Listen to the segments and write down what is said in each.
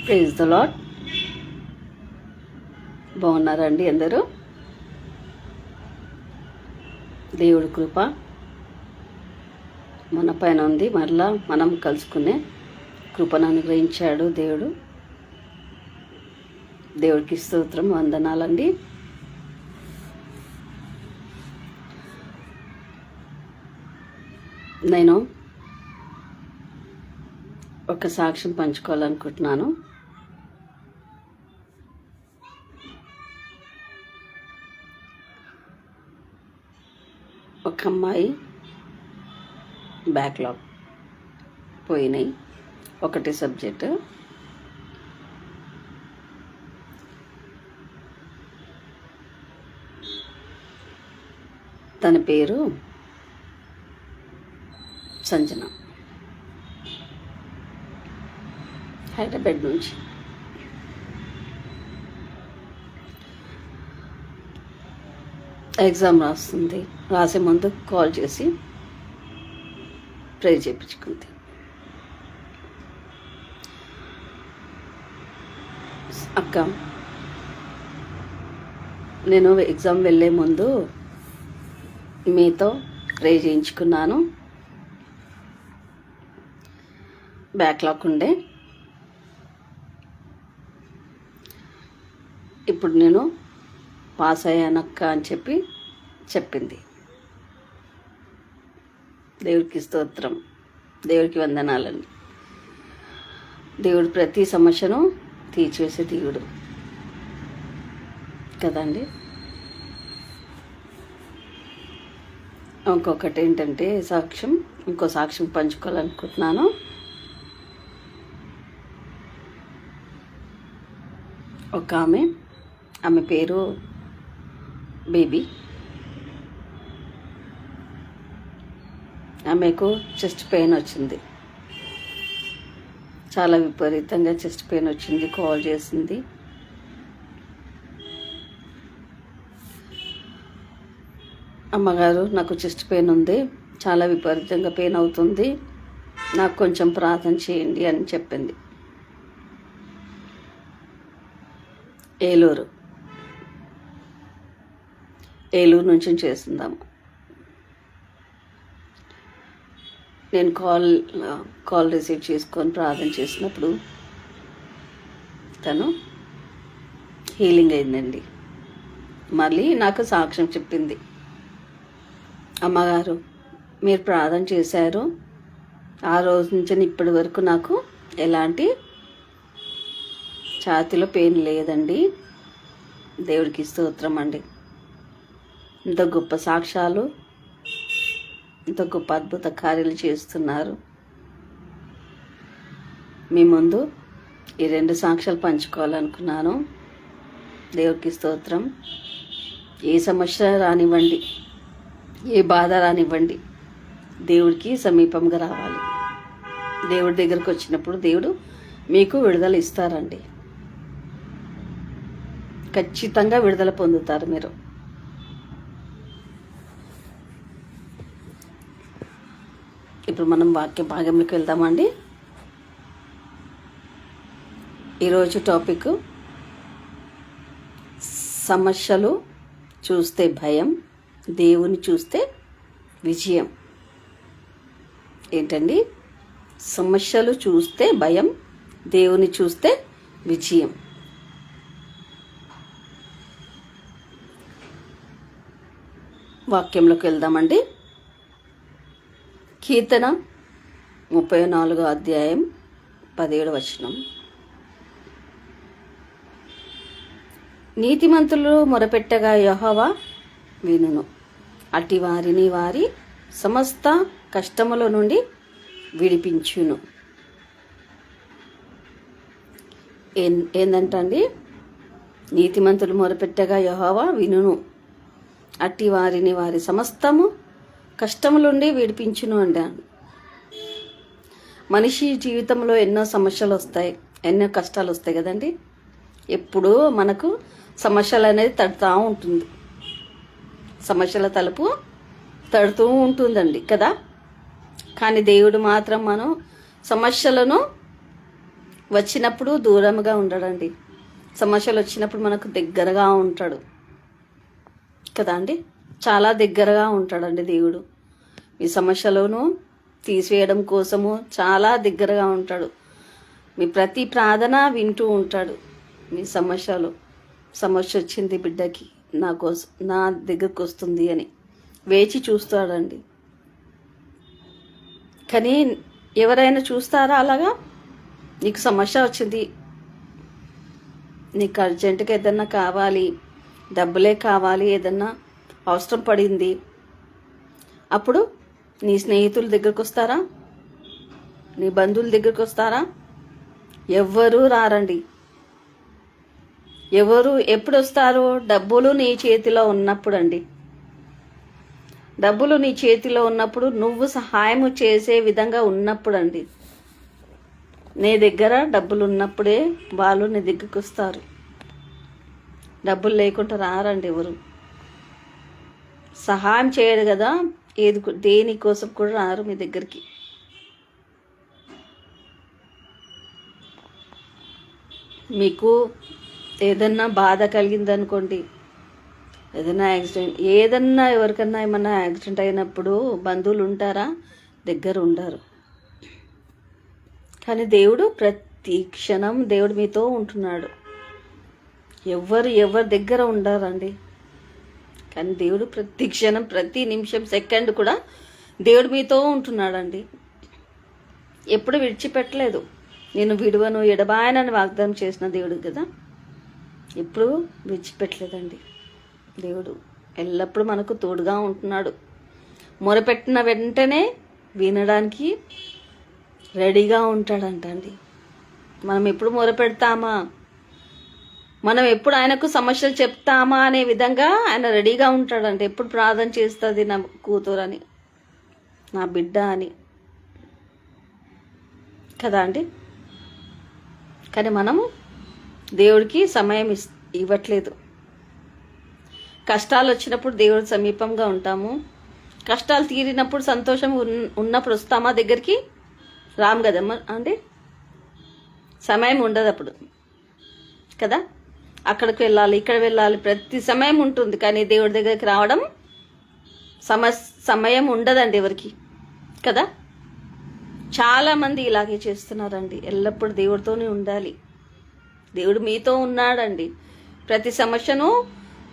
Praise the lord. బాగున్నారండి అందరూ? దేవుడి కృప మన పైన ఉంది. మరలా మనం కలుసుకునే కృపను అనుగ్రహించాడు దేవుడు. దేవుడికి స్తోత్రం, వందనాలండి. నేను ఒక సాక్ష్యం పంచుకోవాలనుకుంటున్నాను. ఒక అమ్మాయి బ్యాక్లాగ్ పోయినాయి, ఒకటి సబ్జెక్టు. తన పేరు సంజన, హైదరాబాద్ నుంచి. ఎగ్జామ్ రాస్తుంది. రాసే ముందు కాల్ చేసి ప్రే చేయించుకుంది. అక్క, నేను ఎగ్జామ్ వెళ్ళే ముందు మీతో ప్రే చేయించుకున్నాను. బ్యాక్లాగ్ ఉండే, ఇప్పుడు నేను పాస్ అయ్యానక్క అని చెప్పింది. దేవుడికి స్తోత్రం, దేవుడికి వందనాలండి. దేవుడు ప్రతి సమస్యను తీర్చివేసే దేవుడు కదండి. ఇంకొకటి ఏంటంటే ఇంకో సాక్ష్యం పంచుకోవాలనుకుంటున్నాను. ఒక ఆమె పేరు బేబీ. ఆమెకు చెస్ట్ పెయిన్ వచ్చింది, చాలా విపరీతంగా చెస్ట్ పెయిన్ వచ్చింది. కాల్ చేసింది. అమ్మగారు, నాకు చెస్ట్ పెయిన్ ఉంది, చాలా విపరీతంగా పెయిన్ అవుతుంది, నాకు కొంచెం ప్రార్థన చేయండి అని చెప్పింది. ఏలూరు నుంచి చేస్తుందాము. నేను కాల్ రిసీవ్ చేసుకొని ప్రార్థన చేసినప్పుడు తను హీలింగ్ అయిందండి. మళ్ళీ నాకు సాక్ష్యం చెప్పింది. అమ్మగారు, మీరు ప్రార్థన చేశారు, ఆ రోజు నుంచి ఇప్పటి వరకు నాకు ఎలాంటి ఛాతీలో పెయిన్ లేదండి. దేవుడికి స్తోత్రం అండి. ఇంత గొప్ప సాక్ష్యాలు, ఇంత గొప్ప అద్భుత కార్యాలు చేస్తున్నారు. మీ ముందు ఈ 2 సాక్ష్యాలు పంచుకోవాలనుకున్నాను. దేవుడికి స్తోత్రం. ఏ సమస్య రానివ్వండి, ఏ బాధ రానివ్వండి, దేవుడికి సమీపంగా రావాలి. దేవుడి దగ్గరకు వచ్చినప్పుడు దేవుడు మీకు విడుదల ఇస్తారండి. ఖచ్చితంగా విడుదల పొందుతారు మీరు. ఇప్పుడు మనం వాక్య భాగంలోకి వెళ్దామండి. ఈరోజు టాపిక్ సమస్యలు చూస్తే భయం, దేవుని చూస్తే విజయం. ఏంటండి? సమస్యలు చూస్తే భయం, దేవుని చూస్తే విజయం. వాక్యంలోకి వెళ్దామండి. కీర్తన 34వ అధ్యాయం 17వ వచనం. నీతిమంతులు మొరపెట్టగా యెహోవా వినును, అట్టి వారిని వారి సమస్త కష్టముల నుండి విడిపించును. ఏందంటండి? నీతిమంతులు మొరపెట్టగా యెహోవా వినును, అట్టి వారిని వారి సమస్తము కష్టముల నుండి విడిపించును అంటాను. మనిషి జీవితంలో ఎన్నో సమస్యలు వస్తాయి, ఎన్నో కష్టాలు వస్తాయి కదండి. ఎప్పుడూ మనకు సమస్యలు అనేది తడుతూ ఉంటుంది, సమస్యల తలుపు తడుతూ ఉంటుందండి కదా. కానీ దేవుడు మాత్రం మనం సమస్యలను వచ్చినప్పుడు దూరంగా ఉండడండి, సమస్యలు వచ్చినప్పుడు మనకు దగ్గరగా ఉంటాడు కదా అండి. చాలా దగ్గరగా ఉంటాడండి దేవుడు. మీ సమస్యలను తీసివేయడం కోసము చాలా దగ్గరగా ఉంటాడు. మీ ప్రతి ప్రార్థన వింటూ ఉంటాడు. మీ సమస్య వచ్చింది బిడ్డకి, నా దగ్గరకు వస్తుంది అని వేచి చూస్తాడండి. కానీ ఎవరైనా చూస్తారా అలాగా? నీకు సమస్య వచ్చింది, నీకు అర్జెంటుగా ఏదన్నా కావాలి, డబ్బులే కావాలి, ఏదన్నా అవసరం పడింది, అప్పుడు నీ స్నేహితుల దగ్గరకు వస్తారా? నీ బంధువుల దగ్గరకు వస్తారా? ఎవ్వరూ రారండి. ఎప్పుడు వస్తారు? డబ్బులు నీ చేతిలో ఉన్నప్పుడు అండి. డబ్బులు నీ చేతిలో ఉన్నప్పుడు, నువ్వు సహాయం చేసే విధంగా ఉన్నప్పుడు అండి. నీ దగ్గర డబ్బులు ఉన్నప్పుడే వాళ్ళు నీ దగ్గరికి వస్తారు. డబ్బులు లేకుండా రారండి ఎవరు. సహాయం చేయడు కదా, దేనికోసం కూడా రారు మీ దగ్గరికి. మీకు ఏదన్నా బాధ కలిగిందనుకోండి, ఏదైనా యాక్సిడెంట్, ఏదన్నా ఎవరికన్నా ఏమన్నా యాక్సిడెంట్ అయినప్పుడు బంధువులు ఉంటారా? దగ్గర ఉండరు. కానీ దేవుడు ప్రతి క్షణం దేవుడు మీతో ఉంటున్నాడు. ఎవరి దగ్గర ఉండరండి. కానీ దేవుడు ప్రతి క్షణం, ప్రతి నిమిషం, సెకండ్ కూడా దేవుడు మీతో ఉంటున్నాడండి. ఎప్పుడు విడిచిపెట్టలేదు. నేను విడువను ఎడబాయనని వాగ్దానం చేసిన దేవుడు కదా, ఎప్పుడు విడిచిపెట్టలేదండి. దేవుడు ఎల్లప్పుడూ మనకు తోడుగా ఉంటున్నాడు. మొరపెట్టిన వెంటనే వినడానికి రెడీగా ఉంటాడంటండి. మనం ఎప్పుడు మొరపెడతామా, మనం ఎప్పుడు ఆయనకు సమస్యలు చెప్తామా అనే విధంగా ఆయన రెడీగా ఉంటాడంటే, ఎప్పుడు ప్రార్థన చేస్తుంది నా కూతురని, నా బిడ్డ అని కదా అండి. కానీ మనము దేవుడికి సమయం ఇవ్వట్లేదు. కష్టాలు వచ్చినప్పుడు దేవుడి సమీపంగా ఉంటాము. కష్టాలు తీరినప్పుడు, సంతోషం ఉన్నప్పుడు వస్తామా దగ్గరికి? రాము కదమ్మా అండి. సమయం ఉండదు అప్పుడు కదా. అక్కడికి వెళ్ళాలి, ఇక్కడ వెళ్ళాలి, ప్రతి సమయం ఉంటుంది. కానీ దేవుడి దగ్గరికి రావడం సమయం ఉండదండి ఎవరికి కదా. చాలామంది ఇలాగే చేస్తున్నారండి. ఎల్లప్పుడూ దేవుడితోనే ఉండాలి. దేవుడు మీతో ఉన్నాడండి. ప్రతి సమస్యను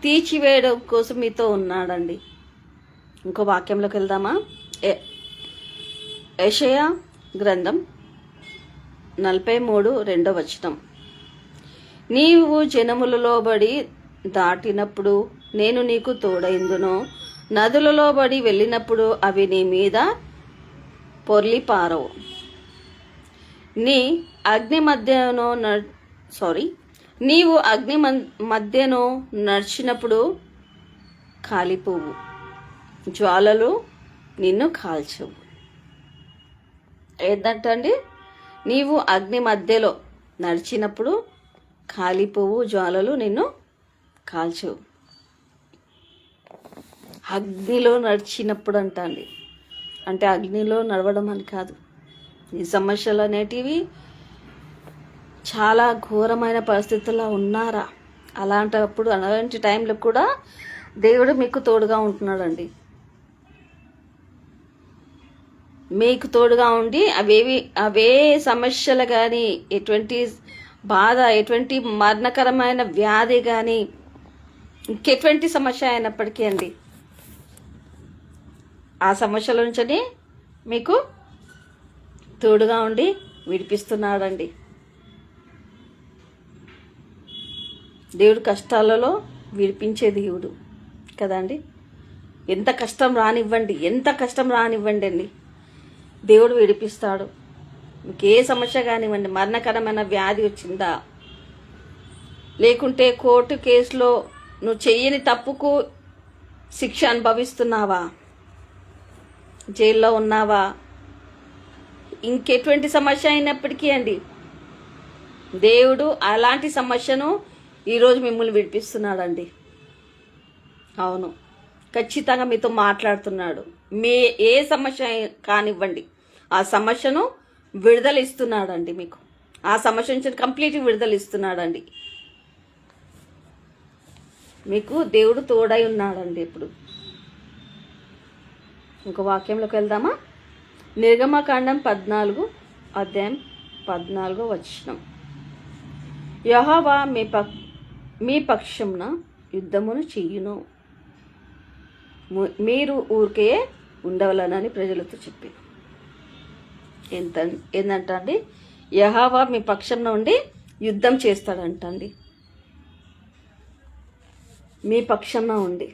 తీర్చివేయడం కోసం మీతో ఉన్నాడండి. ఇంకో వాక్యంలోకి వెళ్దామా? యెషయా గ్రంథం 43:2 నీవు జనములలో బడి దాటినప్పుడు నేను నీకు తోడైందును, నదులలో బడి వెళ్ళినప్పుడు అవి నీ మీద పొర్లి పారవు. నీవు అగ్ని మధ్యను నడిచినప్పుడు కాలిపోవు, జ్వాలలు నిన్ను కాల్చవు. ఏంటంటండి? నీవు అగ్ని మధ్యలో నడిచినప్పుడు కాలిపోవు, జ్వాలలు నిన్ను కాల్చవు. అగ్నిలో నడిచినప్పుడు అంటండి, అంటే అగ్నిలో నడవడం అని కాదు. ఈ సమస్యలు అనేటివి చాలా ఘోరమైన పరిస్థితుల్లో ఉన్నారా, అలాంటి టైంలో కూడా దేవుడు మీకు తోడుగా ఉంటున్నాడండి. మీకు తోడుగా ఉండి అవే సమస్యలు కానీ, ఎటువంటి బాధ, ఎటువంటి మరణకరమైన వ్యాధి కానీ, ఇంకెటువంటి సమస్య అయినప్పటికీ అండి, ఆ సమస్యల నుంచి మీకు తోడుగా ఉండి విడిపిస్తున్నాడండి. దేవుడు కష్టాలలో విడిపించే దేవుడు కదండి. ఎంత కష్టం రానివ్వండి అండి, దేవుడు విడిపిస్తాడు. మీకు ఏ సమస్య కానివ్వండి, మరణకరమైన వ్యాధి వచ్చిందా, లేకుంటే కోర్టు కేసులో నువ్వు చెయ్యని తప్పుకు శిక్ష అనుభవిస్తున్నావా, జైల్లో ఉన్నావా, ఇంకెటువంటి సమస్య అయినప్పటికీ అండి, దేవుడు అలాంటి సమస్యను ఈరోజు మిమ్మల్ని విడిపిస్తున్నాడండి. అవును, ఖచ్చితంగా మీతో మాట్లాడుతున్నాడు. ఏ సమస్య కానివ్వండి, ఆ సమస్యను విడుదల ఇస్తున్నాడండి మీకు. ఆ సమస్య నుంచి కంప్లీట్ విడుదల ఇస్తున్నాడండి. మీకు దేవుడు తోడై ఉన్నాడండి. ఇప్పుడు ఇంకో వాక్యంలోకి వెళ్దామా? నిర్గమకాండం 14 అధ్యాయం 14 వచనం. యెహోవా మీ పక్షమున యుద్ధమును చెయ్యును, మీరు ఊరికే ఉండవలనని ప్రజలతో చెప్పి ఏంటంట అండి? యెహోవా మీ పక్షంలో ఉండి యుద్ధం చేస్తాడంటండి. మీ పక్షంలో ఉండి.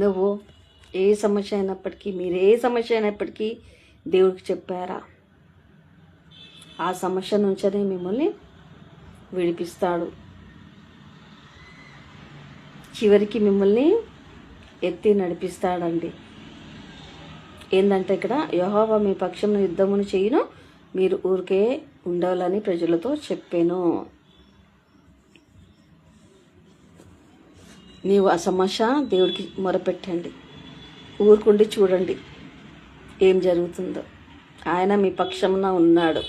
నువ్వు ఏ సమస్య అయినప్పటికీ, మీరు ఏ సమస్య అయినప్పటికీ దేవుడికి చెప్పారా? ఆ సమస్య నుంచనే మిమ్మల్ని విడిపిస్తాడు. చివరికి మిమ్మల్ని ఎత్తి నడిపిస్తాడండి. ఏంటంటే ఇక్కడ యెహోవా మీ పక్షంలో యుద్ధమును చేయును, మీరు ఊరికే ఉండాలని ప్రజలతో చెప్పాను. నీవు ఆ సమస్య దేవుడికి మొరపెట్టండి. ఊరుకుండి చూడండి ఏం జరుగుతుందో. ఆయన మీ పక్షంలో ఉన్నాడు,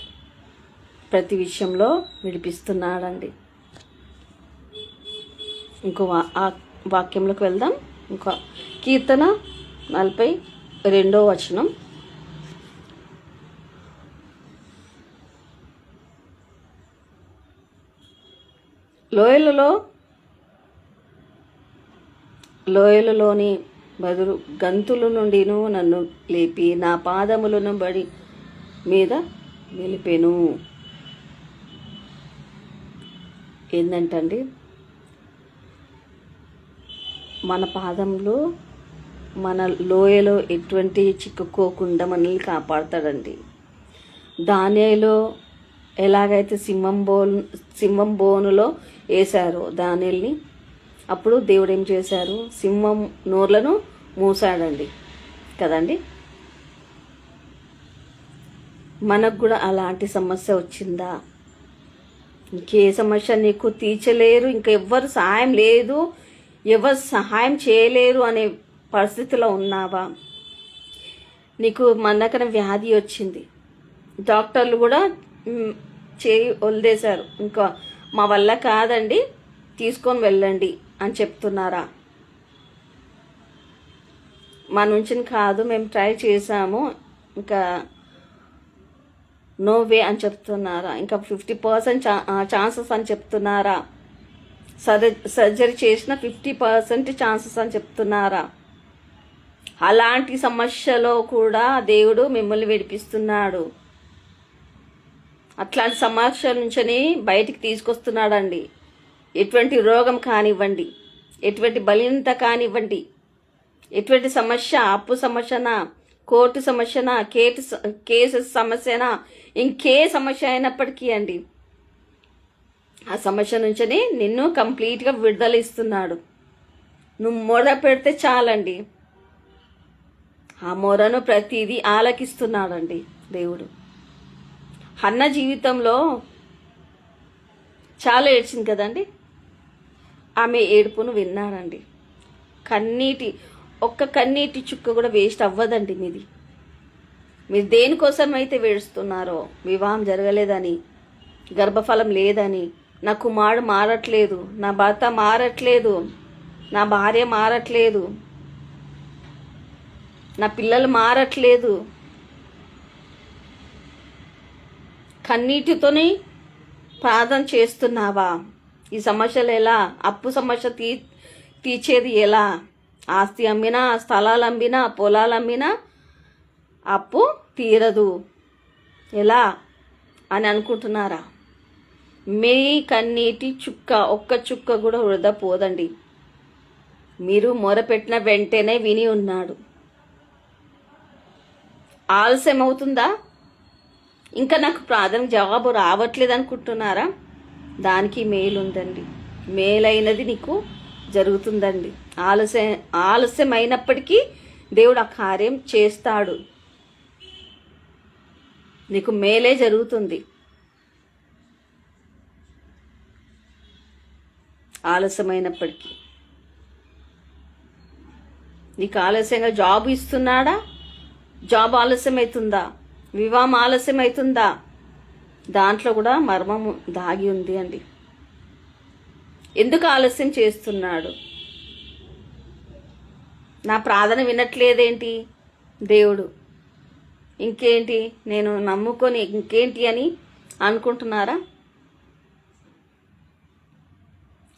ప్రతి విషయంలో విడిపిస్తున్నాడండి. ఇంకో వాక్యంలోకి వెళ్దాం. ఇంకో కీర్తన 42వ వచనం. లోయలలోని బదులు గంతుల నుండి నన్ను లేపి నా పాదములను బడి మీద నిలిపెను. ఏంటంటండి, మన పాదంలో మన లోయలో ఎటువంటి చిక్కుకోకుండా మనల్ని కాపాడతాడండి. దానియేలు ఎలాగైతే సింహం బోనులో వేశారో దానియేలుని, అప్పుడు దేవుడు ఏం చేశారు? సింహం నోర్లను మూసాడండి కదండి. మనకు కూడా అలాంటి సమస్య వచ్చిందా? ఇంకే సమస్య నీకు తీర్చలేరు, ఇంకెవ్వరు సహాయం లేదు, ఎవరు సహాయం చేయలేరు అనే పరిస్థితిలో ఉన్నావా? నీకు మందకన వ్యాధి వచ్చింది, డాక్టర్లు కూడా చేయి వదిలేశారు, ఇంకా మా వల్ల కాదండి తీసుకొని వెళ్ళండి అని చెప్తున్నారా? మా నుంచి కాదు, మేము ట్రై చేసాము, ఇంకా నో వే అని చెప్తున్నారా? ఇంకా 50% ఛాన్సెస్ అని చెప్తున్నారా? సర్జరీ చేసిన 50% ఛాన్సెస్ అని చెప్తున్నారా? అలాంటి సమస్యలో కూడా దేవుడు మిమ్మల్ని విడిపిస్తున్నాడు. అట్లాంటి సమస్యల నుంచి బయటికి తీసుకొస్తున్నాడండి. ఎటువంటి రోగం కానివ్వండి, ఎటువంటి బలహీనత కానివ్వండి, ఎటువంటి సమస్య, అప్పు సమస్యనా, కోర్టు సమస్యనా, కేసు సమస్యనా, ఇంకే సమస్య అయినప్పటికీ అండి, ఆ సమస్య నుంచి నిన్ను కంప్లీట్గా విడుదల ఇస్తున్నాడు. నువ్వు మొర పెడితే చాలండి, ఆ మొరను ప్రతిదీ ఆలకిస్తున్నాడండి దేవుడు. హన్న జీవితంలో చాలా ఏడ్చింది కదండి, ఆమె ఏడుపును విన్నాడండి. ఒక్క కన్నీటి చుక్క కూడా వేస్ట్ అవ్వదండి మీది. మీరు దేనికోసం అయితే వేడుస్తున్నారో, వివాహం జరగలేదని, గర్భఫలం లేదని, నా కుమారుడు మారట్లేదు, నా భర్త మారట్లేదు, నా భార్య మారట్లేదు, నా పిల్లలు మారట్లేదు, కన్నీటితోని ప్రార్థన చేస్తున్నావా? ఈ సమస్యలు ఎలా? అప్పు సమస్య తీర్చేది ఎలా? ఆస్తి అమ్మినా, స్థలాలు అమ్మినా, పొలాలు అమ్మినా అప్పు తీరదు ఎలా అని అనుకుంటున్నారా? మీ కన్నీటి చుక్క, ఒక్క చుక్క కూడా వృధా పోదండి. మీరు మొరపెట్టిన వెంటనే విని ఉన్నాడు. ఆలస్యం అవుతుందా? ఇంకా నాకు ప్రార్థన జవాబు రావట్లేదు అనుకుంటున్నారా? దానికి మేలు ఉందండి, మేలైనది నీకు జరుగుతుందండి. ఆలస్యం అయినప్పటికీ దేవుడు ఆ కార్యం చేస్తాడు. నీకు మేలే జరుగుతుంది. ఆలస్యమైనప్పటికీ నీకు ఆలస్యంగా జాబ్ ఇస్తున్నాడా? జాబ్ ఆలస్యం అవుతుందా, వివాహం ఆలస్యం అవుతుందా, దాంట్లో కూడా మర్మము దాగి ఉంది అండి. ఎందుకు ఆలస్యం చేస్తున్నాడు? నా ప్రార్థన వినట్లేదేంటి దేవుడు, ఇంకేంటి నేను నమ్ముకొని ఇంకేంటి అని అనుకుంటున్నారా?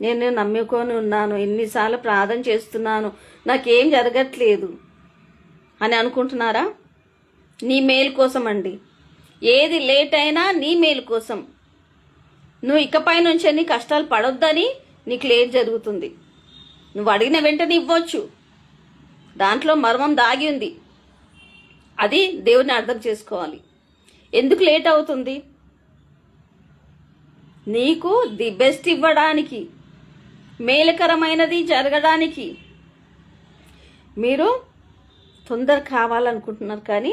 నేను నమ్ముకొని ఉన్నాను, ఎన్నిసార్లు ప్రార్థన చేస్తున్నాను, నాకేం జరగట్లేదు అని అనుకుంటున్నారా? నీ మేలు కోసం అండి. ఏది లేట్ అయినా నీ మేలు కోసం. నువ్వు ఇకపై నుంచి నీ కష్టాలు పడొద్దని నీకు లేట్ జరుగుతుంది. నువ్వు అడిగిన వెంటనే ఇవ్వచ్చు, దాంట్లో మర్మం దాగి ఉంది. అది దేవుని అర్థం చేసుకోవాలి. ఎందుకు లేట్ అవుతుంది? నీకు ది బెస్ట్ ఇవ్వడానికి, మేలుకరమైనది జరగడానికి. మీరు తొందర కావాలనుకుంటున్నారు, కానీ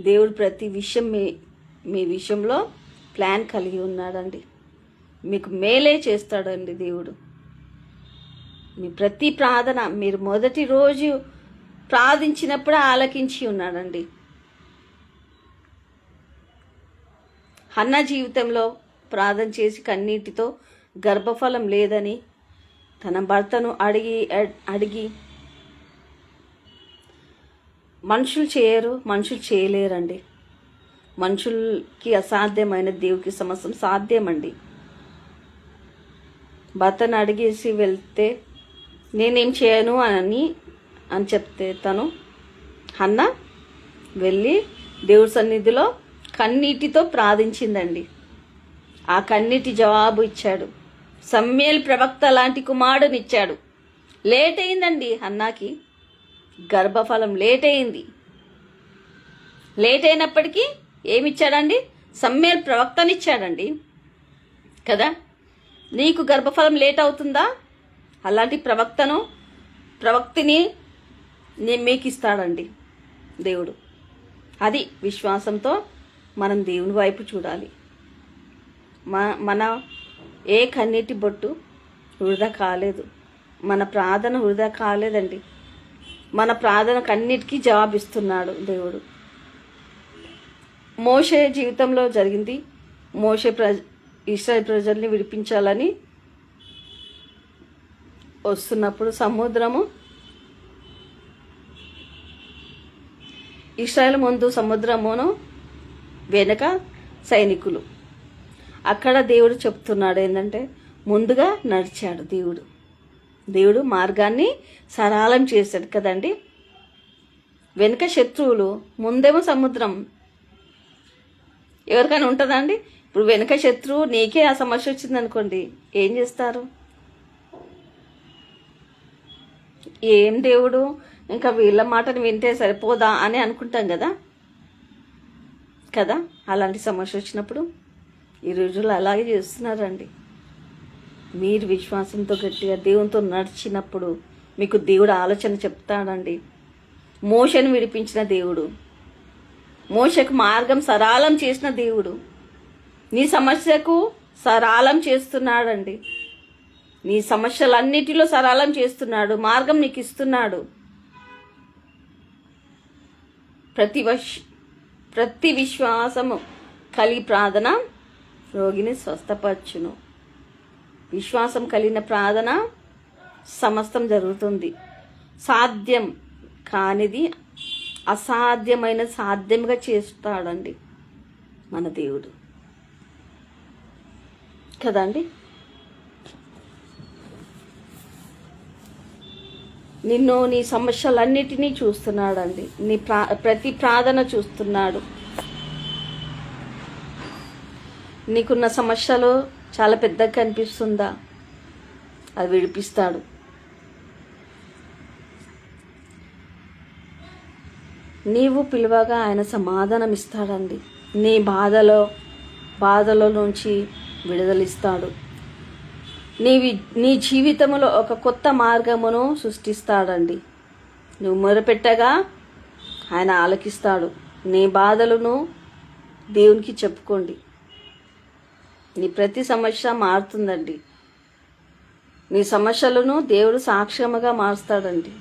దేవుడు ప్రతి విషయం మీ విషయంలో ప్లాన్ కలిగి ఉన్నాడండి. మీకు మేలే చేస్తాడండి దేవుడు. మీ ప్రతి ప్రార్థన మీరు మొదటి రోజు ప్రార్థించినప్పుడే ఆలకించి ఉన్నాడండి. హన్నా జీవితంలో ప్రార్థన చేసి కన్నీటితో గర్భఫలం లేదని తన భర్తను అడిగి మనుషులు చేయరు, మనుషులు చేయలేరండి. మనుషులకి అసాధ్యమైన దేవుడికి సమస్తం సాధ్యమండి. భర్తను అడిగేసి వెళ్తే నేనేం చేయను అని చెప్తే తను హన్న వెళ్ళి దేవుడి సన్నిధిలో కన్నీటితో ప్రార్థించిందండి. ఆ కన్నీటి జవాబు ఇచ్చాడు. సమూయేలు ప్రవక్త లాంటి కుమారుడునిచ్చాడు. లేట్ అయిందండి హన్నాకి, గర్భఫలం లేట్ అయింది. లేట్ అయినప్పటికీ ఏమిచ్చాడండి? సమూయేలు ప్రవక్తనిచ్చాడండి కదా. నీకు గర్భఫలం లేట్ అవుతుందా? అలాంటి ప్రవక్తిని మీకు ఇస్తాడండి దేవుడు. అది విశ్వాసంతో మనం దేవుని వైపు చూడాలి. మన ఏ కన్నీటి బొట్టు వృధా కాలేదు, మన ప్రార్థన వృధా కాలేదండి. మన ప్రార్థన కన్నిటికీ జవాబిస్తున్నాడు దేవుడు. మోషే జీవితంలో జరిగింది. మోషే ఇశ్రాయేలు ప్రజల్ని విడిపించాలని వస్తున్నప్పుడు సముద్రము, ఇశ్రాయేలు ముందు సముద్రమును వెనక సైనికులు. అక్కడ దేవుడు చెప్తున్నాడు ఏంటంటే, ముందుగా నడిచాడు దేవుడు మార్గాన్ని సరళం చేశాడు కదండి. వెనుక శత్రువులు, ముందేమో సముద్రం. ఎవరికైనా ఉంటుందా అండి? ఇప్పుడు వెనుక శత్రువు నీకే ఆ సమస్య వచ్చిందనుకోండి, ఏం చేస్తారు? ఏం దేవుడు, ఇంకా వీళ్ళ మాటను వింటే సరిపోదా అని అనుకుంటాం కదా. అలాంటి సమస్య వచ్చినప్పుడు ఈ రోజుల్లో అలాగే చేస్తున్నారండి. మీరు విశ్వాసంతో గట్టిగా దేవునితో నడిచినప్పుడు మీకు దేవుడు ఆలోచన చెప్తాడండి. మోషను విడిపించిన దేవుడు, మోషకు మార్గం సరళం చేసిన దేవుడు నీ సమస్యకు సరళం చేస్తున్నాడండి. నీ సమస్యలన్నిటిలో సరళం చేస్తున్నాడు, మార్గం నీకు ఇస్తున్నాడు. ప్రతి విశ్వాసము కలిగి ప్రార్థన రోగిని స్వస్థపరచును. విశ్వాసం కలిగిన ప్రార్థన సమస్తం జరుగుతుంది. సాధ్యం కానిది అసాధ్యమైన సాధ్యంగా చేస్తాడండి మన దేవుడు కదండి. నిన్ను నీ సమస్యలన్నిటినీ చూస్తున్నాడండి. నీ ప్రతి ప్రార్థన చూస్తున్నాడు. నీకున్న సమస్యలు చాలా పెద్దగా కనిపిస్తుందా? అది విడిపిస్తాడు. నీవు పిలువగా ఆయన సమాధానం ఇస్తాడండి. నీ బాధలో నుంచి విడుదలిస్తాడు. నీ జీవితంలో ఒక కొత్త మార్గమును సృష్టిస్తాడండి. నువ్వు మొరపెట్టగా ఆయన ఆలకిస్తాడు. నీ బాధలను దేవునికి చెప్పుకోండి. నీ ప్రతి సమస్య మారుతుందండి. నీ సమస్యలను దేవుడు సాక్ష్యముగా మారుస్తాడండి.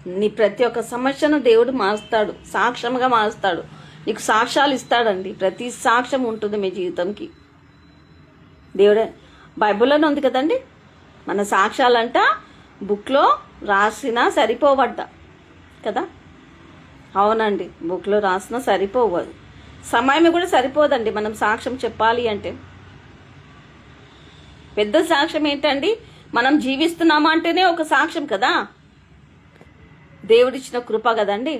నీ ప్రతి ఒక్క సమస్యను దేవుడు మారుస్తాడు, సాక్ష్యంగా మారుస్తాడు. నీకు సాక్ష్యాలు ఇస్తాడండి. ప్రతి సాక్ష్యం ఉంటుంది మీ జీవితంకి. దేవుడే బైబిల్లోనే ఉంది కదండి. మన సాక్ష్యాలంట బుక్లో రాసినా సరిపోవద్ద కదా. అవునండి, బుక్లో రాసినా సరిపోవద్దు. సమయం కూడా సరిపోదండి మనం సాక్ష్యం చెప్పాలి అంటే. పెద్ద సాక్ష్యం ఏంటండి? మనం జీవిస్తున్నామా అంటేనే ఒక సాక్ష్యం కదా. దేవుడిచ్చిన కృప కదండి.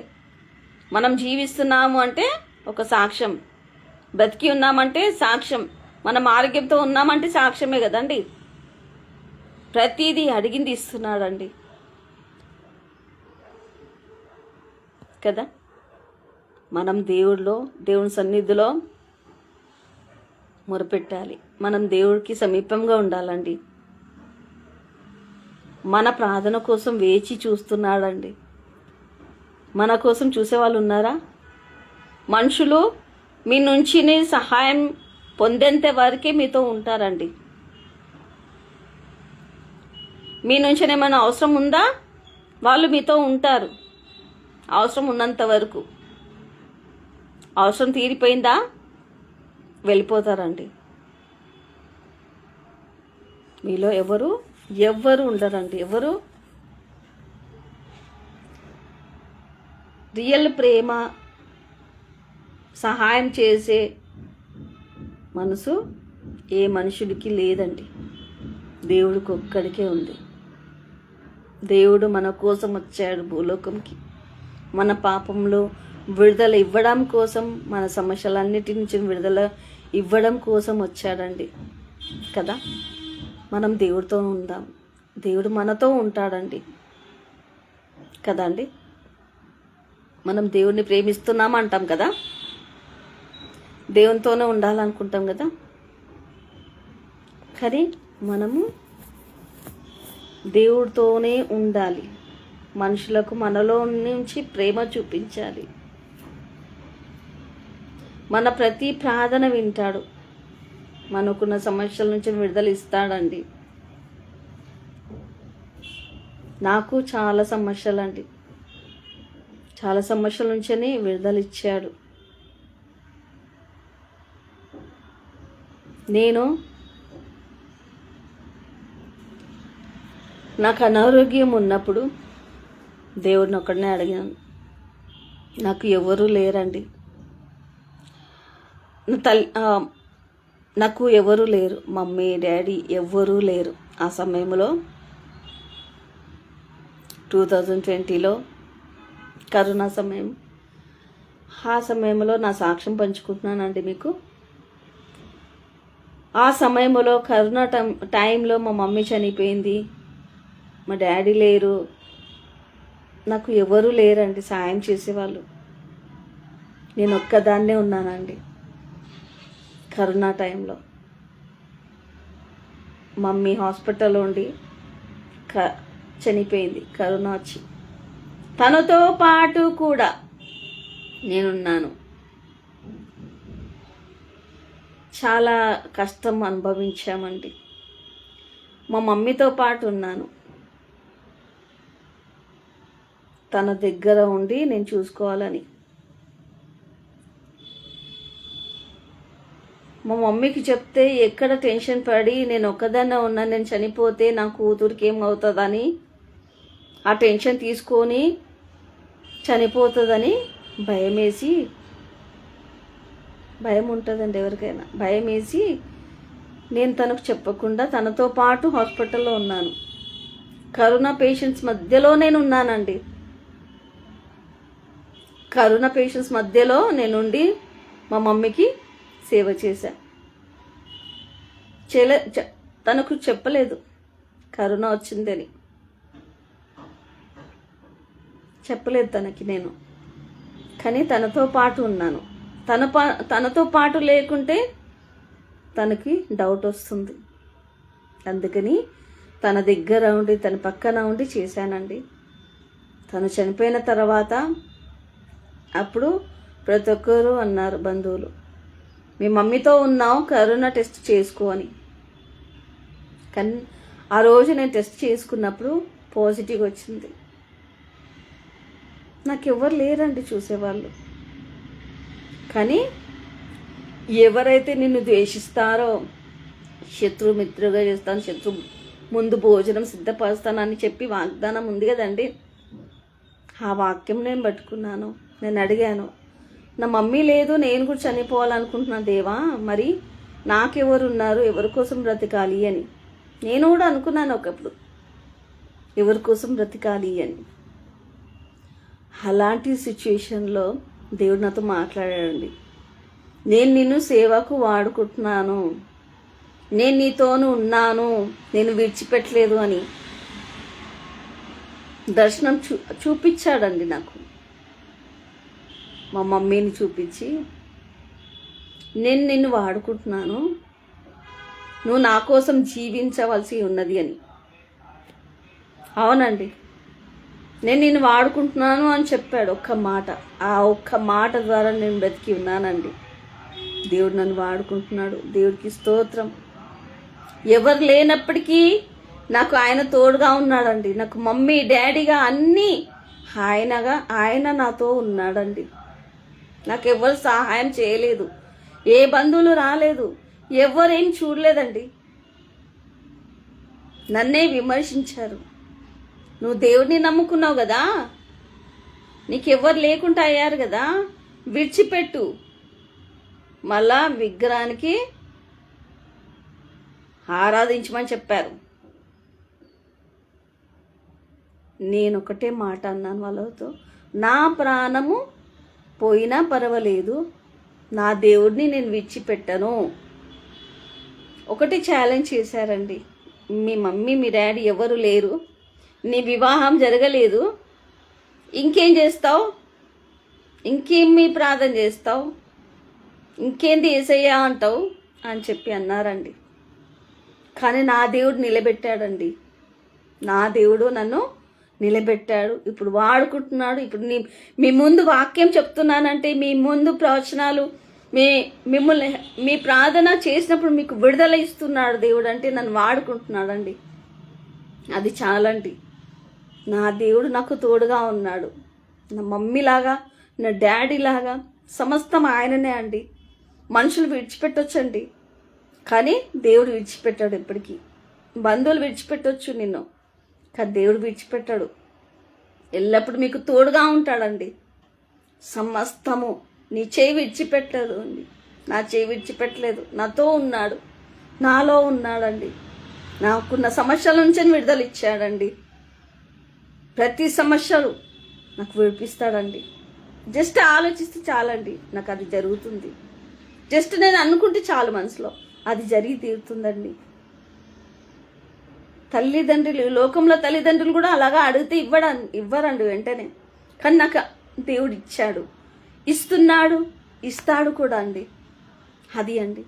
మనం జీవిస్తున్నాము అంటే ఒక సాక్ష్యం, బ్రతికి ఉన్నామంటే సాక్ష్యం, మనం ఆరోగ్యంతో ఉన్నామంటే సాక్ష్యమే కదండి. ప్రతిదీ అడిగింది ఇస్తున్నాడండి కదా. మనం దేవుని సన్నిధిలో మొరపెట్టాలి. మనం దేవుడికి సమీపంగా ఉండాలండి. మన ప్రార్థన కోసం వేచి చూస్తున్నాడండి. మన కోసం చూసేవాళ్ళు ఉన్నారా? మనుషులు మీ నుంచి సహాయం పొందేంత వరకే మీతో ఉంటారండి. మీ నుంచి ఏమైనా అవసరం ఉందా, వాళ్ళు మీతో ఉంటారు అవసరం ఉన్నంత వరకు. అవసరం తీరిపోయిందా వెళ్ళిపోతారండి. మీలో ఎవరు ఉండరండి. ఎవరు రియల్ ప్రేమ, సహాయం చేసే మనసు ఏ మనుషుడికి లేదండి. దేవుడికి ఒక్కడికే ఉంది. దేవుడు మన కోసం వచ్చాడు భూలోకంకి. మన పాపంలో విడుదల ఇవ్వడం కోసం, మన సమస్యలన్నిటి నుంచి విడుదల ఇవ్వడం కోసం వచ్చాడండి కదా. మనం దేవుడితో ఉందాం, దేవుడు మనతో ఉంటాడండి కదా అండి. మనం దేవుడిని ప్రేమిస్తున్నాం అంటాం కదా, దేవునితోనే ఉండాలనుకుంటాం కదా. కానీ మనము దేవుడితోనే ఉండాలి. మనుషులకు మనలో నుంచి ప్రేమ చూపించాలి. మన ప్రతి ప్రార్థన వింటాడు. మనకున్న సమస్యల నుంచి విడుదల ఇస్తాడండి. నాకు చాలా సమస్యలండి, చాలా సమస్యల నుంచే విడుదల ఇచ్చాడు. నాకు అనారోగ్యం ఉన్నప్పుడు దేవుడిని ఒక్కడనే అడిగాను. నాకు ఎవరూ లేరండి. నాకు ఎవరూ లేరు, మమ్మీ డాడీ ఎవ్వరూ లేరు. ఆ సమయంలో 2020లో కరోనా సమయం. ఆ సమయంలో నా సాక్ష్యం పంచుకుంటున్నానండి మీకు. ఆ సమయంలో కరోనా టైంలో మా మమ్మీ చనిపోయింది, మా డాడీ లేరు, నాకు ఎవరూ లేరండి సాయం చేసేవాళ్ళు. నేను ఒక్కదాన్నే ఉన్నానండి. కరోనా టైంలో మమ్మీ హాస్పిటల్లో ఉండి చనిపోయింది కరోనా వచ్చి. తనతో పాటు కూడా నేనున్నాను. చాలా కష్టం అనుభవించామండి. మా మమ్మీతో పాటు ఉన్నాను. తన దగ్గర ఉండి నేను చూసుకోవాలని. మా మమ్మీకి చెప్తే ఎక్కడ టెన్షన్ పడి నేను ఒక్కదాన్నే ఉన్నాను, నేను చనిపోతే నా కూతురికి ఏమవుతుందని ఆ టెన్షన్ తీసుకొని చనిపోతుందని భయం ఉంటుందండి ఎవరికైనా. భయం వేసి నేను తనకు చెప్పకుండా తనతో పాటు హాస్పిటల్లో ఉన్నాను. కరోనా పేషెంట్స్ మధ్యలో నేను ఉన్నానండి. కరోనా పేషెంట్స్ మధ్యలో నేనుండి మా మమ్మీకి సేవ చేశా. తనకు చెప్పలేదు కరోనా వచ్చిందని, చెప్పలేదు తనకి నేను. కానీ తనతో పాటు ఉన్నాను. తనతో పాటు లేకుంటే తనకి డౌట్ వస్తుంది. అందుకని తన దగ్గర ఉండి తన పక్కన ఉండి చేశానండి. తను చనిపోయిన తర్వాత అప్పుడు ప్రతి ఒక్కరు అన్నారు బంధువులు, మీ మమ్మీతో ఉన్నావు, కరోనా టెస్ట్ చేసుకో అని. కానీ ఆ రోజు నేను టెస్ట్ చేసుకున్నప్పుడు పాజిటివ్ వచ్చింది. నాకెవ్వరు లేరండి చూసేవాళ్ళు. కానీ ఎవరైతే నిన్ను ద్వేషిస్తారో, శత్రుమిత్రుగా చేస్తాను, శత్రు ముందు భోజనం సిద్ధపరుస్తానని చెప్పి వాగ్దానం ఉంది కదండి. ఆ వాక్యం నేను పట్టుకున్నాను. నేను అడిగాను, నా మమ్మీ లేదు, నేను కూడా చనిపోవాలనుకుంటున్నా దేవా, మరి నాకెవరు ఉన్నారు, ఎవరి కోసం బ్రతకాలి అని. నేను కూడా అనుకున్నాను ఒకప్పుడు, ఎవరి కోసం బ్రతకాలి అని. అలాంటి సిచ్యుయేషన్లో దేవుడు నాతో మాట్లాడాడండి. నేను నిన్ను సేవకు వాడుకుంటున్నాను, నేను నీతోను ఉన్నాను, నేను విడిచిపెట్టలేదు అని దర్శనం చూపించాడండి నాకు. మా మమ్మీని చూపించి, నేను నిన్ను వాడుకుంటున్నాను, నువ్వు నా కోసం జీవించవలసి ఉన్నది అని. అవునండి, నేను నిన్ను వాడుకుంటున్నాను అని చెప్పాడు ఒక్క మాట. ఆ ఒక్క మాట ద్వారా నేను బ్రతికి ఉన్నానండి. దేవుడు నన్ను వాడుకుంటున్నాడు. దేవుడికి స్తోత్రం. ఎవరు లేనప్పటికీ నాకు ఆయన తోడుగా ఉన్నాడండి. నాకు మమ్మీ డాడీగా అన్నీ ఆయన నాతో ఉన్నాడండి. నాకు ఎవరు సహాయం చేయలేదు, ఏ బంధువులు రాలేదు, ఎవరేం చూడలేదండి. నన్నే విమర్శించారు. నువ్వు దేవుడిని నమ్ముకున్నావు కదా, నీకెవ్వరు లేకుండా అయ్యారు కదా, విడిచిపెట్టు, మళ్ళా విగ్రహానికి ఆరాధించమని చెప్పారు. నేను ఒకటే మాట అన్నాను వాళ్ళతో, నా ప్రాణము పోయినా పర్వాలేదు, నా దేవుడిని నేను విడిచిపెట్టను. ఒకటి ఛాలెంజ్ చేశారండి, మీ మమ్మీ మీ డాడీ ఎవరు లేరు, నీ వివాహం జరగలేదు, ఇంకేం చేస్తావు, ఇంకేం మీ ప్రార్థన చేస్తావు, ఇంకేంది యేసయ్యా అంటావు అని చెప్పి అన్నారండి. కానీ నా దేవుడు నిలబెట్టాడండి. నా దేవుడు నన్ను నిలబెట్టాడు. ఇప్పుడు వాడుకుంటున్నాడు. ఇప్పుడు మీ ముందు వాక్యం చెప్తున్నానంటే, మీ ముందు ప్రవచనాలు, మిమ్మల్ని మీ ప్రార్థన చేసినప్పుడు మీకు విడుదల ఇస్తున్నాడు దేవుడు అంటే నన్ను వాడుకుంటున్నాడండి. అది చాలండి. నా దేవుడు నాకు తోడుగా ఉన్నాడు. నా మమ్మీలాగా, నా డాడీ లాగా సమస్తం ఆయననే అండి. మనుషులు విడిచిపెట్టొచ్చండి, కానీ దేవుడు విడిచిపెట్టాడు. ఎప్పటికీ బంధువులు విడిచిపెట్టొచ్చు నిన్ను, కానీ దేవుడు విడిచిపెట్టాడు. ఎల్లప్పుడూ మీకు తోడుగా ఉంటాడండి. సమస్తము నీ చేయి విడిచిపెట్టలేదు అండి. నా చేయి విడిచిపెట్టలేదు, నాతో ఉన్నాడు, నాలో ఉన్నాడండి. నాకున్న సమస్యల నుంచి విడుదల ఇచ్చాడండి. ప్రతి సమస్యలు నాకు విడిపిస్తాడండి. జస్ట్ ఆలోచిస్తే చాలండి, నాకు అది జరుగుతుంది. జస్ట్ నేను అనుకుంటే చాలు మనసులో, అది జరిగి తీరుతుందండి. తల్లిదండ్రులు, లోకంలో తల్లిదండ్రులు కూడా అలాగా అడిగితే ఇవ్వరండి వెంటనే. కానీ నాకు దేవుడు ఇచ్చాడు, ఇస్తున్నాడు, ఇస్తాడు కూడా అండి. అది అండి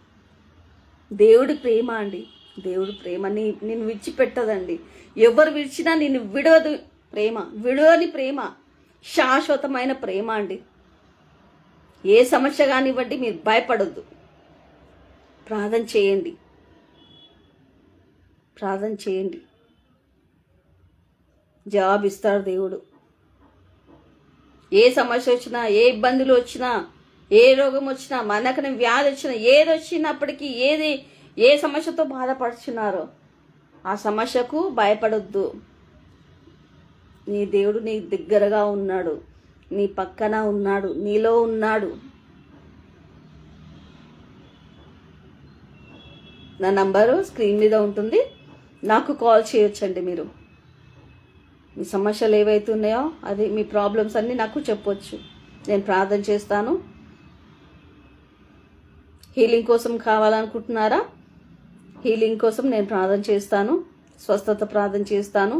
దేవుడి ప్రేమ అండి. దేవుడి ప్రేమ నేను విడిచిపెట్టదండి. ఎవరు విడిచినా నేను విడవదు. ప్రేమ విడవని ప్రేమ, శాశ్వతమైన ప్రేమ అండి. ఏ సమస్య కానివ్వండి, మీరు భయపడొద్దు. ప్రార్థన చేయండి, ప్రార్థన చేయండి, జవాబు ఇస్తాడు దేవుడు. ఏ సమస్య వచ్చినా, ఏ ఇబ్బందులు వచ్చినా, ఏ రోగం వచ్చినా, మనకని వ్యాధి వచ్చినా, ఏది వచ్చినప్పటికీ, ఏ సమస్యతో బాధపడుచున్నారో ఆ సమస్యకు భయపడొద్దు. నీ దేవుడు నీ దగ్గరగా ఉన్నాడు, నీ పక్కన ఉన్నాడు, నీలో ఉన్నాడు. నా నంబరు స్క్రీన్ మీద ఉంటుంది, నాకు కాల్ చేయొచ్చండి. మీరు మీ సమస్యలు ఏవైతే ఉన్నాయో, అది మీ ప్రాబ్లమ్స్ అన్నీ నాకు చెప్పొచ్చు. నేను ప్రార్థన చేస్తాను. హీలింగ్ కోసం కావాలనుకుంటున్నారా? హీలింగ్ కోసం నేను ప్రార్థన చేస్తాను, స్వస్థత ప్రార్థన చేస్తాను.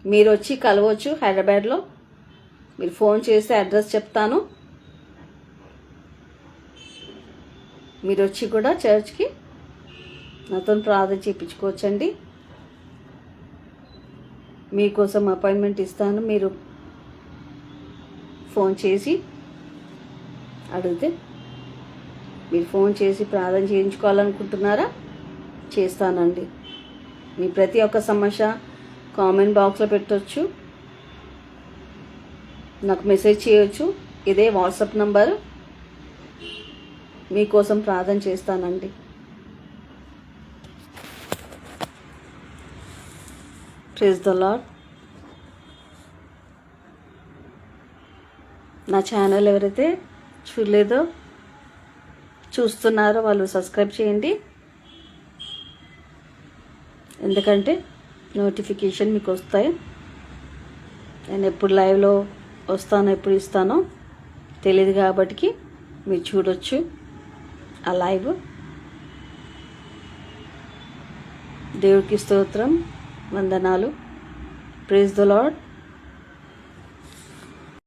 మీరు వచ్చి కలవచ్చు హైదరాబాద్లో. మీరు ఫోన్ చేస్తే అడ్రస్ చెప్తాను. మీరు వచ్చి కూడా చర్చ్కి నాతో ప్రార్థన చేయించుకోవచ్చండి. మీకోసం అపాయింట్మెంట్ ఇస్తాను. మీరు ఫోన్ చేసి అడిగితే, మీరు ఫోన్ చేసి ప్రార్థన చేయించుకోవాలనుకుంటున్నారా? చేస్తానండి. మీ ప్రతి ఒక్క సమస్య కామెంట్ బాక్స్లో పెట్టవచ్చు. నాకు మెసేజ్ చేయొచ్చు. ఇదే వాట్సాప్ నంబర్. మీకోసం ప్రార్థన చేస్తానండి. Praise the lord. నా ఛానల్ ఎవరైతే చూడలేదో చూస్తున్నారో వాళ్ళు సబ్స్క్రైబ్ చేయండి. ఎందుకంటే నోటిఫికేషన్ మీకు వస్తాయి. నేను ఎప్పుడు లైవ్లో వస్తానో ఎప్పుడు ఇస్తానో తెలియదు కాబట్టి మీరు చూడొచ్చు ఆ లైవ్. దేవుడికి స్తోత్రం, వందనాలు. Praise the lord.